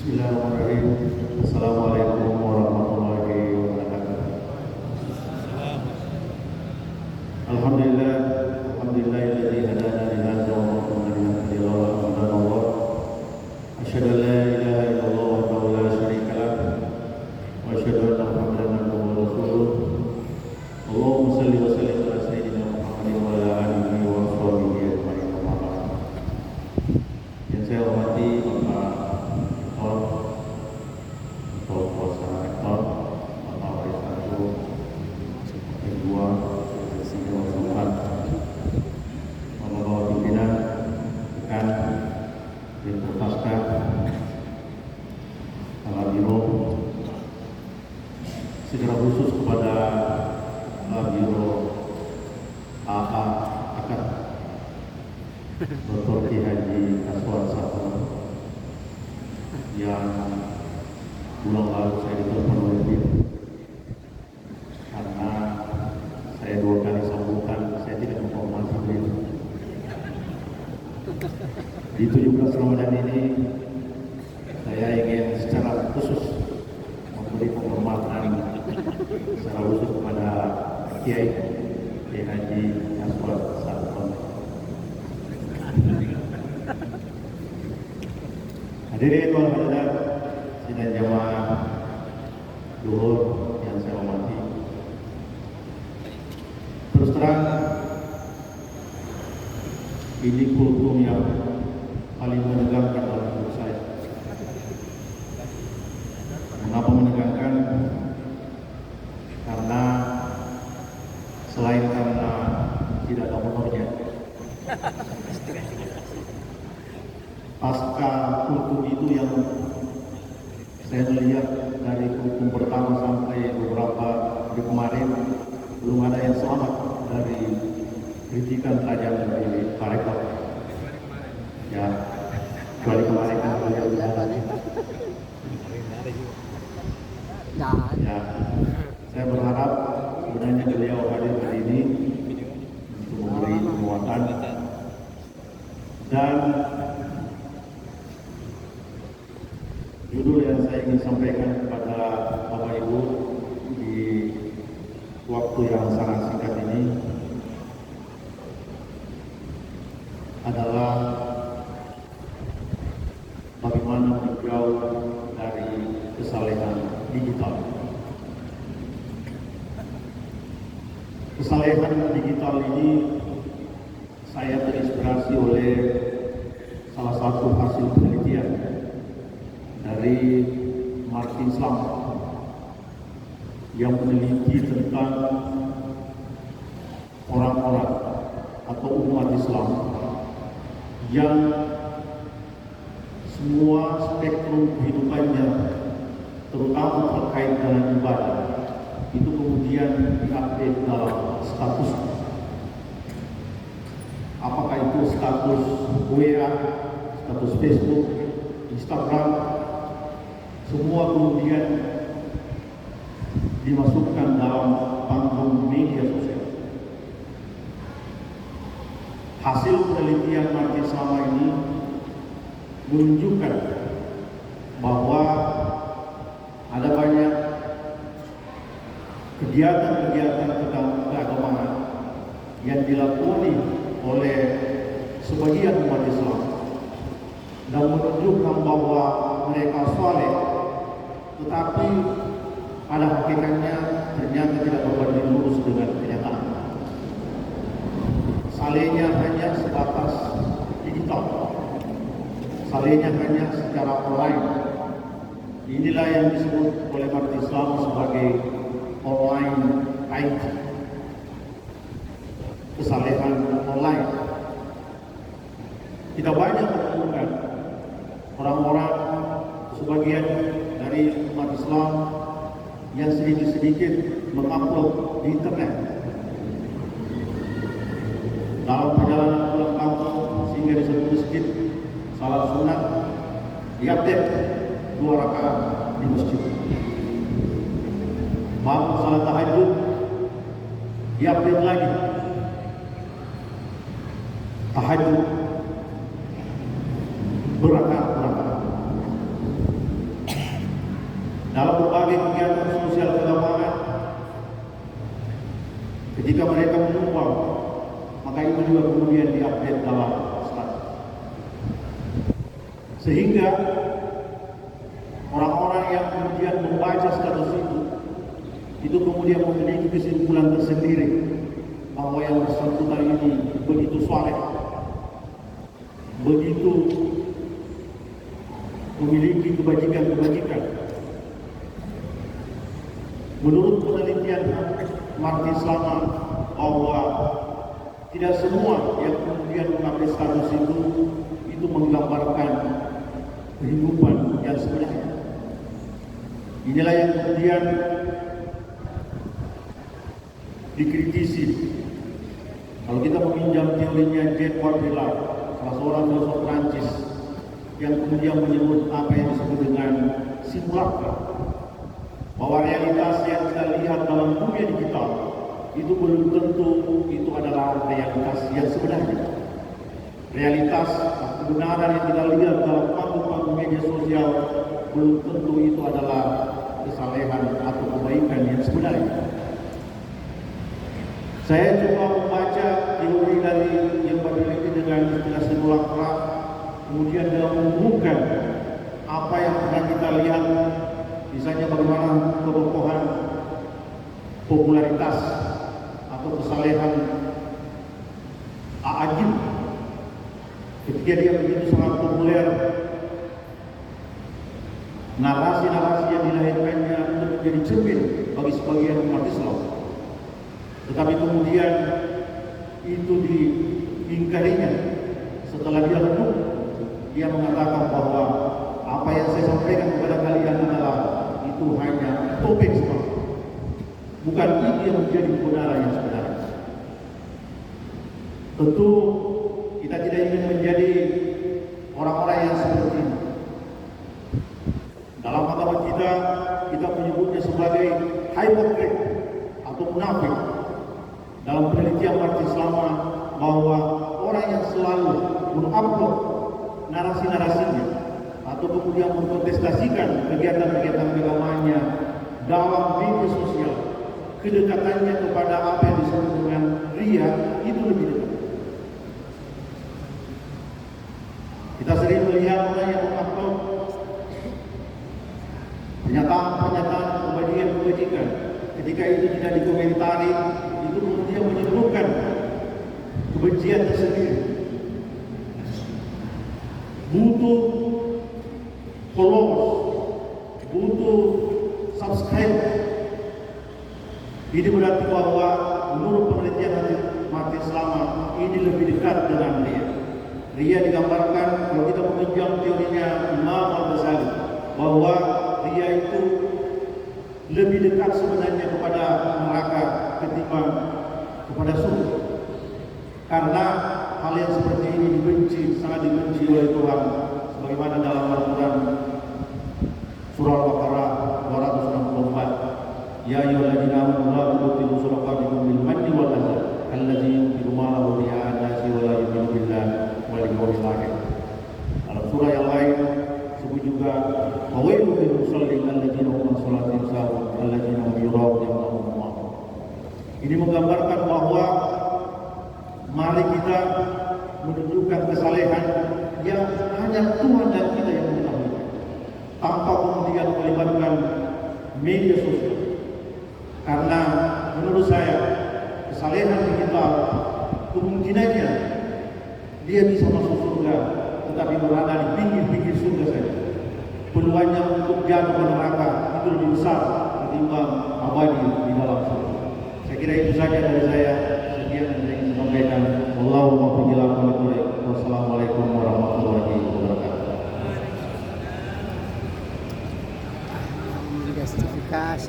Bismillahirrahmanirrahim. Assalamualaikum warahmatullahi wabarakatuh. Alhamdulillah, alhamdulillahilladzi hadana li hadza wa ma kunna linahtadiya laula an hadana Allah. Asyhadu an la ilaha illallah wahdahu la syarika lah wa asyhadu anna Muhammadan abduhu wa rasuluh. Allahumma shalli wa sallim ala sayyidina Muhammadin wa ala alihi wa sahbihi ajma'in. Yang saya hormati Bapak Pelaksana Rektor, Bapak Wali Satu, Kedua, Presiden Wasahuan, Bapak Pimpinan, Rekan, Direktur Pasca, Kepala Biro, secara khusus kepada Kepala Biro AA Akad, Dr. Ki Haji Aswan Sato, yang bulan lalu saya ditelepon oleh dia karena saya 2 kali sambutan, saya tidak menghormati beliau. Di 17 Ramadan ini saya ingin secara khusus memberi penghormatan secara khusus kepada Kiai Haji Aswan Sato. Hadirin wal hadirat sidang jamaah Zuhur yang saya hormati. Terus terang, ini kultum yang paling menegangkan dalam hidup saya. Mengapa menegangkan? Karena selain karena tidak ada honornya, pasca kultum itu yang saya melihat dari kultum pertama sampai beberapa hari kemarin belum ada yang selamat dari kritikan tajam dari Pak Rektor. Ya, kecuali kemarin kan beliau bicara. Ya, saya berharap sebenarnya beliau hadir hari ini untuk memberi penguatan dan judul yang saya ingin sampaikan kepada Bapak Ibu di waktu yang sangat singkat ini adalah bagaimana menjauh dari kesalehan digital. Kesalehan digital ini saya terinspirasi oleh salah satu hasil penelitian dari Martin Slam yang meneliti tentang orang-orang atau umat Islam yang semua spektrum kehidupannya terutama terkait dengan ibadah itu kemudian diupdate dalam status, apakah itu status WA, status Facebook, Instagram, semua kemudian dimasukkan dalam panggung media sosial. Hasil penelitian Martin selama ini menunjukkan bahwa ada banyak kegiatan-kegiatan keagamaan yang dilakoni oleh sebagian umat Islam dan menunjukkan bahwa mereka saleh, tetapi pada hakikatnya ternyata tidak berbanding lurus dengan kenyataan. Salehnya hanya sebatas digital, salehnya hanya secara online. Inilah yang disebut oleh umat Islam sebagai online IT, kesalehan online. Kita banyak menemukan orang-orang, sebagian dari umat Islam yang sedikit-sedikit mengupload di internet dalam perjalanan pulang kampung sehingga di satu masjid salat sunat diupdate 2 rakaat di masjid. Bangun salat tahajud diupdate lagi tahajud berangkat. juga kemudian diupdate dalam status. Sehingga orang-orang yang kemudian membaca status itu kemudian memiliki kesimpulan tersendiri bahwa yang bersangkutan ini begitu saleh, begitu memiliki kebajikan-kebajikan. Menurut penelitian Martin Slaman bahwa tidak semua yang kemudian mengambil status itu menggambarkan kehidupan yang sebenarnya. Inilah yang kemudian dikritisi. Kalau kita meminjam teorinya Jacques Baudrillard, salah seorang filosof Prancis, yang kemudian menyebut apa yang disebut dengan simulacra, bahwa realitas yang kita lihat dalam dunia digital itu belum tentu itu adalah realitas yang sebenarnya. Realitas kebenaran yang kita lihat dalam panggung-panggung media sosial belum tentu itu adalah kesalehan atau kebaikan yang sebenarnya. Saya coba membaca teori dari yang berkaitan dengan istilah simulacra, kemudian dalam menghubungkan apa yang pernah kita lihat, misalnya bagaimana ketokohan, popularitas atau kesalehan A'ajib ketika dia begitu sangat populer, narasi-narasi yang dilahirkannya untuk menjadi cermin bagi sebagian umat Islam. Tetapi kemudian itu diingkarinya setelah dia redup. Dia mengatakan bahwa apa yang saya sampaikan kepada kalian adalah itu hanya topeng semata, bukan itu yang menjadi kebenaran yang sebenarnya. Tentu kita tidak ingin menjadi orang-orang yang seperti ini. Dalam agama kita menyebutnya sebagai hipokrit atau munafik. Dalam penelitian Martin Slaman bahwa orang yang selalu mengupload narasi-narasinya atau kemudian mengkontestasikan kegiatan-kegiatan agamanya dalam media sosial, kedekatannya kepada apa yang disebut dengan ria itu lebih dekat. Kita sering melihat orang yang mengupload pernyataan-pernyataan kebajikan, ketika itu tidak dikomentari, itu kemudian menyebutkan kebencian tersendiri. Butuh followers, butuh subscriber. Ini berarti bahwa menurut penelitian Martin Slaman ini lebih dekat dengan ria. Ria digambarkan, kalau kita meminjam teorinya Imam Al-Ghazali, bahwa ria itu lebih dekat sebenarnya kepada neraka ketimbang kepada surga. Karena hal yang seperti ini dibenci, sangat dibenci oleh Tuhan, sebagaimana dalam Al-Quran surah Al-Baqarah 264. Ya ayyuhalladzina amanu la tubtilu shadaqatikum bil manni wal adha allazi yunfiqu malahu ria'an nasi wa la yu'minu billahi wal yawmil akhir. Dalam surah yang lain sebut juga fawailun lil musallin alladzina hum an salatihim sahun alladzina hum yura'un. Ini menggambarkan bahwa mari kita menunjukkan kesalehan yang hanya Tuhan dan kita yang mengetahui, tanpa kemudian melibatkan media sosial. Karena menurut saya kesalehan digital kemungkinannya dia bisa masuk surga, tetapi berada di pinggir-pinggir surga saja. Peluangnya untuk jatuh ke neraka itu lebih besar ketimbang abadi di dalam surga. Saya kira itu saja dari saya. Sekian yang saya ingin sampaikan. Wassalamualaikum warahmatullahi wabarakatuh. Justifikasi.